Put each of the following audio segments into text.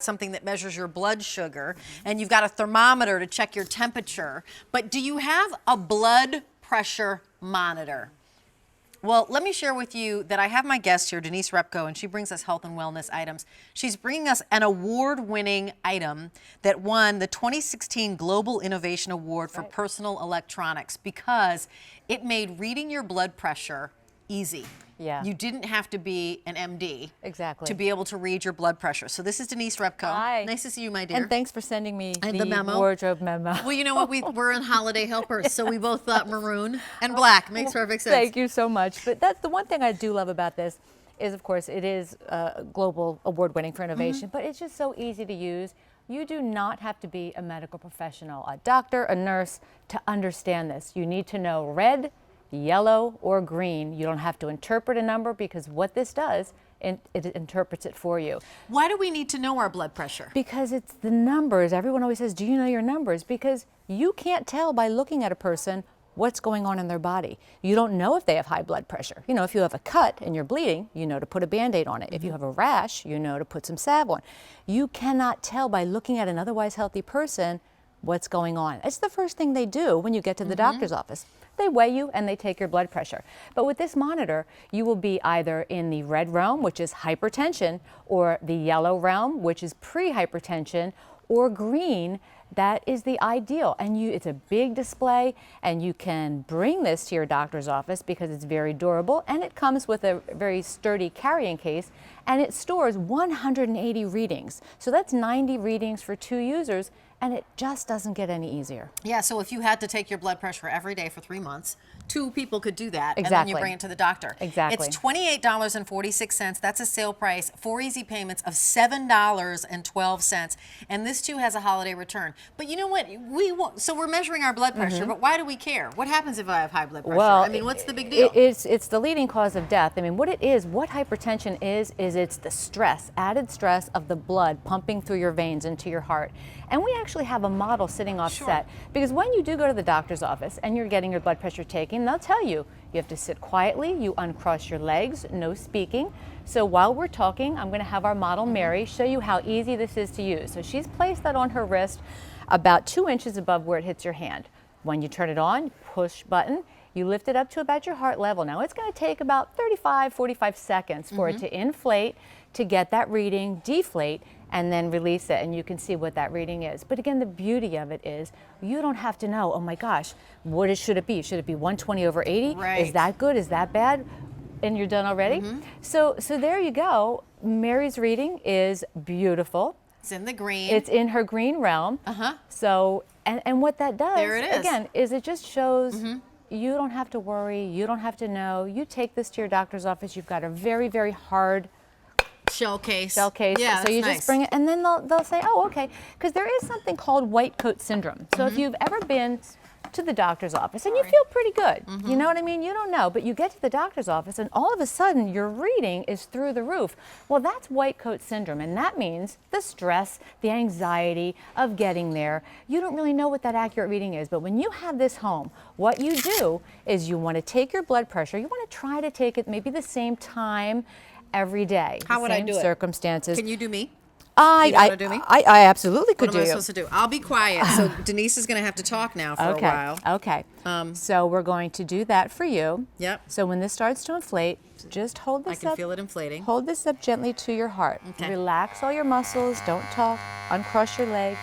something that measures your blood sugar, and you've got a thermometer to check your temperature. But do you have a blood pressure monitor? Well, let me share with you that I have my guest here, Denise Repko, and she brings us health and wellness items. She's bringing us an award-winning item that won the 2016 Global Innovation Award for Personal Electronics because it made reading your blood pressure easy. Yeah. You didn't have to be an MD to be able to read your blood pressure. So this is Denise Repko. Hi. Nice to see you, my dear. And thanks for sending me the memo. wardrobe memo. Well, you know what? We're in holiday helpers, so we both thought maroon and black. Makes perfect sense. Thank you so much. But that's the one thing I do love about this is, of course, it is global award-winning for innovation, but it's just so easy to use. You do not have to be a medical professional, a doctor, a nurse, to understand this. You need to know red, yellow, or green. You don't have to interpret a number because what this does, it interprets it for you. Why do we need to know our blood pressure? Because it's the numbers. Everyone always says, do you know your numbers? Because you can't tell by looking at a person what's going on in their body. You don't know if they have high blood pressure. You know, if you have a cut and you're bleeding, you know to put a Band-Aid on it. If you have a rash, you know to put some salve on. You cannot tell by looking at an otherwise healthy person what's going on. It's the first thing they do when you get to the doctor's office. They weigh you and they take your blood pressure. But with this monitor, you will be either in the red realm, which is hypertension, or the yellow realm, which is pre-hypertension, or green, that is the ideal. And it's a big display, and you can bring this to your doctor's office because it's very durable, and it comes with a very sturdy carrying case, and it stores 180 readings. So that's 90 readings for 2 users, and it just doesn't get any easier. Yeah, so if you had to take your blood pressure every day for 3 months, 2 people could do that, Exactly. and then you bring it to the doctor. Exactly. It's $28.46. That's a sale price. 4 easy payments of $7.12, and this too has a holiday return. But you know what? So we're measuring our blood pressure, but why do we care? What happens if I have high blood pressure? Well, I mean, what's the big deal? It's the leading cause of death. I mean, what hypertension is it's the stress, added stress of the blood pumping through your veins into your heart. And we actually have a model sitting offset because when you do go to the doctor's office and you're getting your blood pressure taken, they'll tell you have to sit quietly, you uncross your legs, no speaking. So while we're talking, I'm going to have our model Mary show you how easy this is to use. So she's placed that on her wrist about 2 inches above where it hits your hand. When you turn it on, push button, you lift it up to about your heart level. Now it's going to take about 45 seconds for it to inflate, to get that reading, deflate, and then release it, and you can see what that reading is. But again, the beauty of it is you don't have to know, oh my gosh, should it be? Should it be 120/80? Right. Is that good? Is that bad? And you're done already? So there you go. Mary's reading is beautiful. It's in the green. It's in her green realm. So, and what that does, There it is. again, is it just shows you don't have to worry, you don't have to know. You take this to your doctor's office, you've got a very, very hard shell case. Yeah, so you just bring it, and then they'll say, oh, okay, because there is something called white coat syndrome. So if you've ever been to the doctor's office and you feel pretty good, you know what I mean? You don't know, but you get to the doctor's office and all of a sudden your reading is through the roof. Well, that's white coat syndrome, and that means the stress, the anxiety of getting there. You don't really know what that accurate reading is, but when you have this home, what you do is you want to take your blood pressure, you want to try to take it maybe the same time every day. How would I do it? Circumstances. Can you do me? I absolutely could do What am I you. supposed to do? I'll be quiet. So Denise is going to have to talk now for a while. Okay. So we're going to do that for you. Yep. So when this starts to inflate, just hold this I can up. feel it inflating. Hold this up gently to your heart. Okay. Relax all your muscles. Don't talk. Uncross your legs,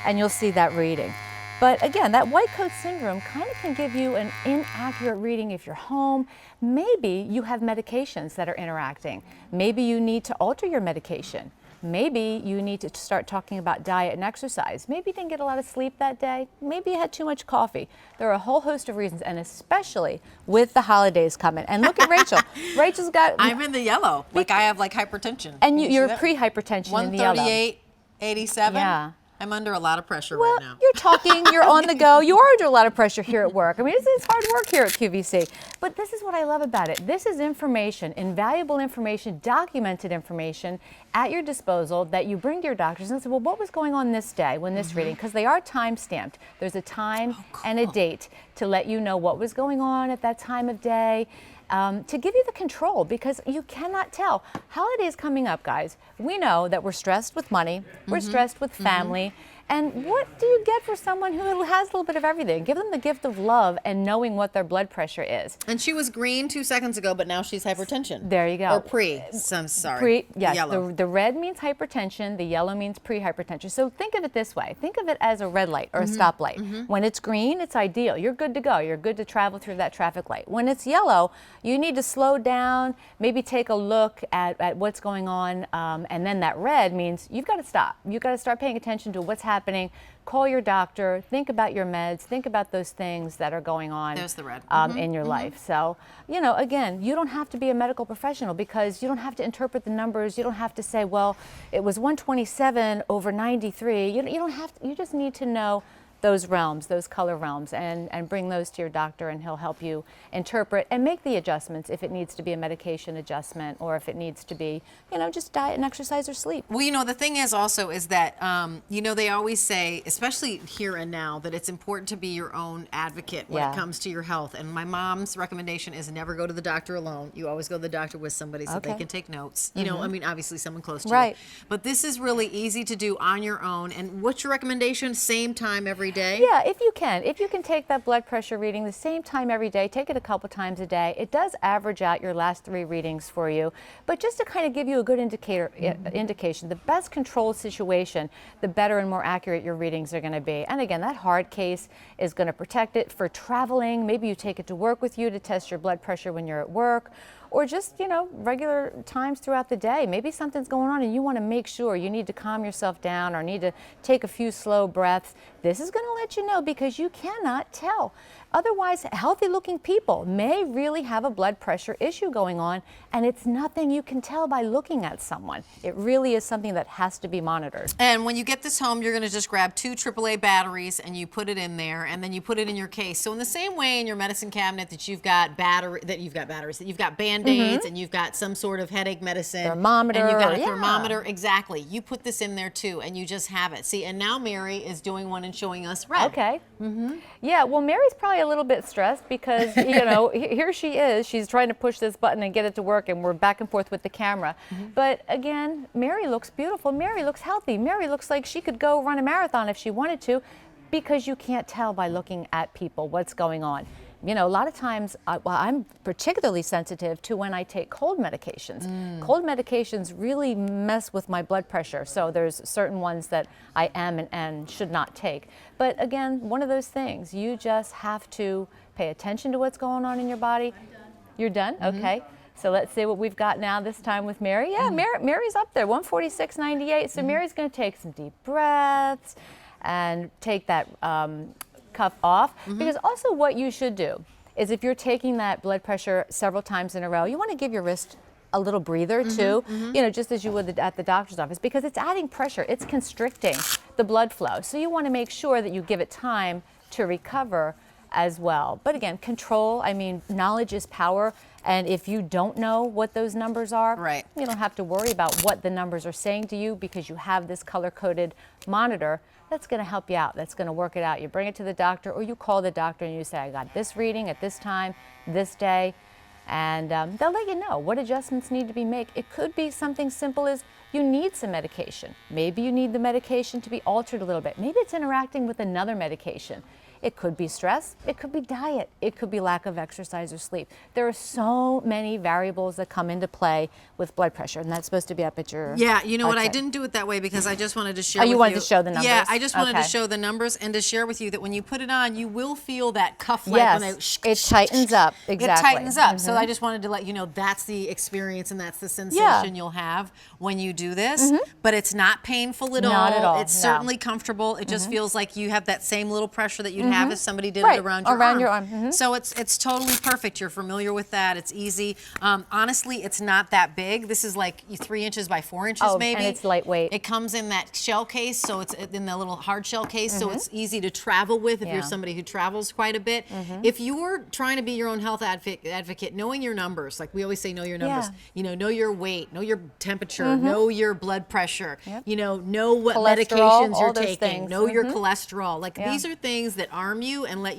and you'll see that reading. But again, that white coat syndrome kind of can give you an inaccurate reading if you're home. Maybe you have medications that are interacting. Maybe you need to alter your medication. Maybe you need to start talking about diet and exercise. Maybe you didn't get a lot of sleep that day. Maybe you had too much coffee. There are a whole host of reasons, and especially with the holidays coming. And look at Rachel. Rachel's got... I'm in the yellow. Like I have like hypertension. And you're pre-hypertension in the yellow. 138/87. Yeah. I'm under a lot of pressure Well, right now. you're talking, you're on the go, you are under a lot of pressure here at work. I mean, it's hard work here at QVC. But this is what I love about it. This is information, invaluable information, documented information at your disposal that you bring to your doctors and say, well, what was going on this day when this reading? Because they are time stamped. There's a time and a date to let you know what was going on at that time of day. to give you the control, because you cannot tell. Holidays coming up, guys. We know that we're stressed with money, we're stressed with family, and what do you get for someone who has a little bit of everything? Give them the gift of love and knowing what their blood pressure is. And she was green 2 seconds ago, but now she's hypertension. There you go. Or pre. I'm sorry. Yes, Yellow. the red means hypertension, the yellow means pre-hypertension. So think of it this way. Think of it as a red light or a stoplight. When it's green, it's ideal. You're good to go. You're good to travel through that traffic light. When it's yellow, you need to slow down, maybe take a look at what's going on, and then that red means you've got to stop. You've got to start paying attention to what's happening. Call your doctor, think about your meds, think about those things that are going on There's the red. in your life. So, you know, again, you don't have to be a medical professional, because you don't have to interpret the numbers. You don't have to say, well, it was 127 over 93. You don't have to, you just need to know those realms, those color realms, and bring those to your doctor, and he'll help you interpret and make the adjustments if it needs to be a medication adjustment, or if it needs to be, you know, just diet and exercise or sleep. Well, you know, the thing is also is that, you know, they always say, especially here and now, that it's important to be your own advocate when it comes to your health. And my mom's recommendation is never go to the doctor alone. You always go to the doctor with somebody so they can take notes. You know, I mean, obviously someone close to you. But this is really easy to do on your own. And what's your recommendation? Same time every day? Yeah, if you can take that blood pressure reading the same time every day, take it a couple times a day. It does average out your last 3 readings for you, but just to kind of give you a good indication, the best controlled situation, the better and more accurate your readings are going to be. And again, that hard case is going to protect it for traveling. Maybe you take it to work with you to test your blood pressure when you're at work, or just, you know, regular times throughout the day. Maybe something's going on and you want to make sure, you need to calm yourself down or need to take a few slow breaths. This is going to let you know, because you cannot tell. Otherwise, healthy looking people may really have a blood pressure issue going on, and it's nothing you can tell by looking at someone. It really is something that has to be monitored. And when you get this home, you're going to just grab 2 AAA batteries and you put it in there, and then you put it in your case. So in the same way in your medicine cabinet that you've got batteries, that you've got Band-Aids, and you've got some sort of headache medicine, thermometer, and you've got a thermometer, exactly. You put this in there too, and you just have it. See, and now Mary is doing one and showing us red. Okay. Yeah, well, Mary's probably a little bit stressed because, you know, here she is. She's trying to push this button and get it to work, and we're back and forth with the camera. But again, Mary looks beautiful. Mary looks healthy. Mary looks like she could go run a marathon if she wanted to, because you can't tell by looking at people what's going on. You know, a lot of times, I'm particularly sensitive to when I take cold medications. Cold medications really mess with my blood pressure, so there's certain ones that I am and should not take. But again, one of those things, you just have to pay attention to what's going on in your body. You're done? Okay. So let's see what we've got now this time with Mary. Yeah, Mary's up there, 146.98. So Mary's going to take some deep breaths and take that cuff off, because also what you should do is, if you're taking that blood pressure several times in a row, you want to give your wrist a little breather too, you know, just as you would at the doctor's office, because it's adding pressure, it's constricting the blood flow. So you want to make sure that you give it time to recover as well. But again, control, I mean, knowledge is power. And if you don't know what those numbers are, you don't have to worry about what the numbers are saying to you, because you have this color-coded monitor that's going to help you out. That's going to work it out. You bring it to the doctor, or you call the doctor and you say, I got this reading at this time, this day, and they'll let you know what adjustments need to be made. It could be something simple as you need some medication. Maybe you need the medication to be altered a little bit. Maybe it's interacting with another medication. It could be stress, it could be diet, it could be lack of exercise or sleep. There are so many variables that come into play with blood pressure, and that's supposed to be up at your... Yeah, you know what, I didn't do it that way because I just wanted to share with you. Oh, you wanted to show the numbers? Yeah, I just wanted to show the numbers and to share with you that when you put it on, you will feel that cuff like yes, when it tightens up, exactly. It tightens up. So I just wanted to let you know that's the experience and that's the sensation you'll have when you do this. But it's not painful at all. Not at all. It's certainly comfortable. It just feels like you have that same little pressure that you'd have if somebody did it around your arm. So it's totally perfect. You're familiar with that. It's easy. Honestly, it's not that big. This is like 3 inches by 4 inches maybe. And it's lightweight. It comes in that shell case, so it's in the little hard shell case, so it's easy to travel with if you're somebody who travels quite a bit. If you're trying to be your own health advocate, knowing your numbers, like we always say, know your numbers. You know your weight, know your temperature, know your blood pressure, you know what medications you're taking, know your cholesterol. Like these are things that aren't harm you and let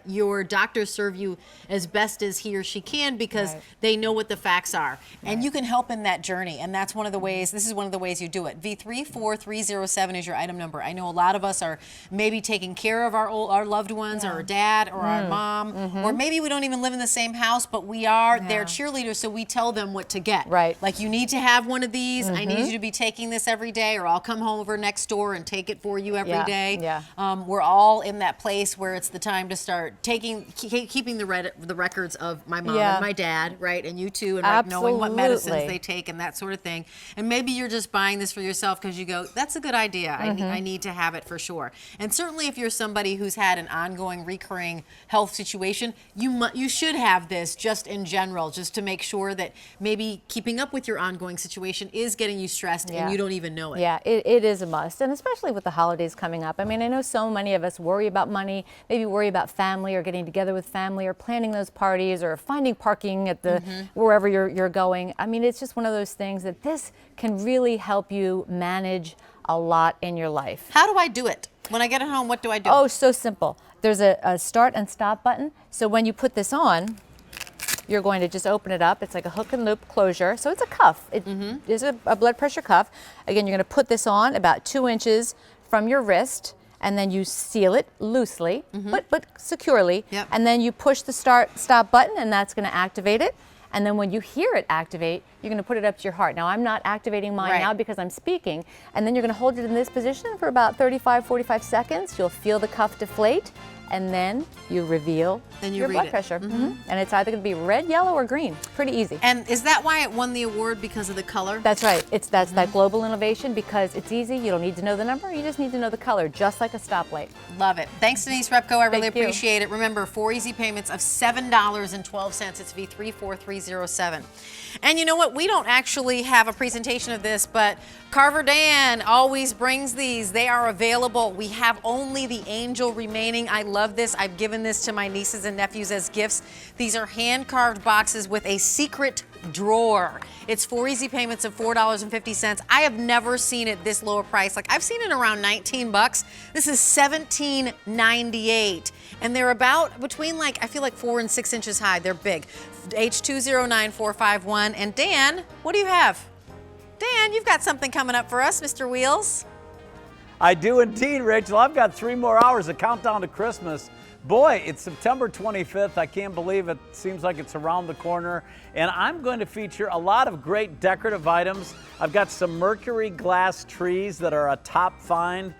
your doctor serve you as best as he or she can, because Right. they know what the facts are. And you can help in that journey. And that's one of the ways, this is one of the ways you do it. V34307 is your item number. I know a lot of us are maybe taking care of our loved ones, or our dad, or our mom, or maybe we don't even live in the same house, but we are their cheerleaders, so we tell them what to get. Right. Like, you need to have one of these. I need you to be taking this every day, or I'll come home over next door and take it for you every day. We're all in that place where it's the time to start keeping the records of my mom and my dad, right? And you too, and like knowing what medicines they take and that sort of thing. And maybe you're just buying this for yourself because you go, that's a good idea. I need to have it for sure. And certainly if you're somebody who's had an ongoing, recurring health situation, you should have this just in general, just to make sure that maybe keeping up with your ongoing situation is getting you stressed and you don't even know it. Yeah, it is a must, and especially with the holidays coming up. I mean, I know so many of us worry about money, maybe worry about family, or getting together with family, or planning those parties, or finding parking at the wherever you're going. I mean, it's just one of those things that this can really help you manage a lot in your life. How do I do it? When I get at home, what do I do? Oh, so simple. There's a start and stop button. So when you put this on, you're going to just open it up. It's like a hook and loop closure. So it's a cuff. It is a blood pressure cuff. Again, you're going to put this on about 2 inches from your wrist, and then you seal it loosely, but securely. Yep. And then you push the stop button, and that's going to activate it. And then when you hear it activate, you're going to put it up to your heart. Now, I'm not activating mine now because I'm speaking. And then you're going to hold it in this position for about 35, 45 seconds. You'll feel the cuff deflate, and then you reveal your blood pressure. And it's either going to be red, yellow, or green. Pretty easy. And is that why it won the award, because of the color? That's right. That's that global innovation, because it's easy. You don't need to know the number. You just need to know the color, just like a stoplight. Love it. Thanks, Denise Repko. I really Thank you. appreciate it. Remember, 4 easy payments of $7.12. It's V34307. And you know what? We don't actually have a presentation of this, but Carver Dan always brings these. They are available. We have only the Angel remaining. I love this. I've given this to my nieces and nephews as gifts. These are hand-carved boxes with a secret drawer. It's 4 easy payments of $4.50. I have never seen it this low a price. Like, I've seen it around 19 bucks. This is $17.98. And they're about between, like, I feel like 4 and 6 inches high. They're big. H209451. And Dan, what do you have? Dan, you've got something coming up for us, Mr. Wheels. I do indeed, Rachel. I've got 3 more hours of countdown to Christmas. Boy, it's September 25th. I can't believe it. Seems like it's around the corner. And I'm going to feature a lot of great decorative items. I've got some mercury glass trees that are a top find.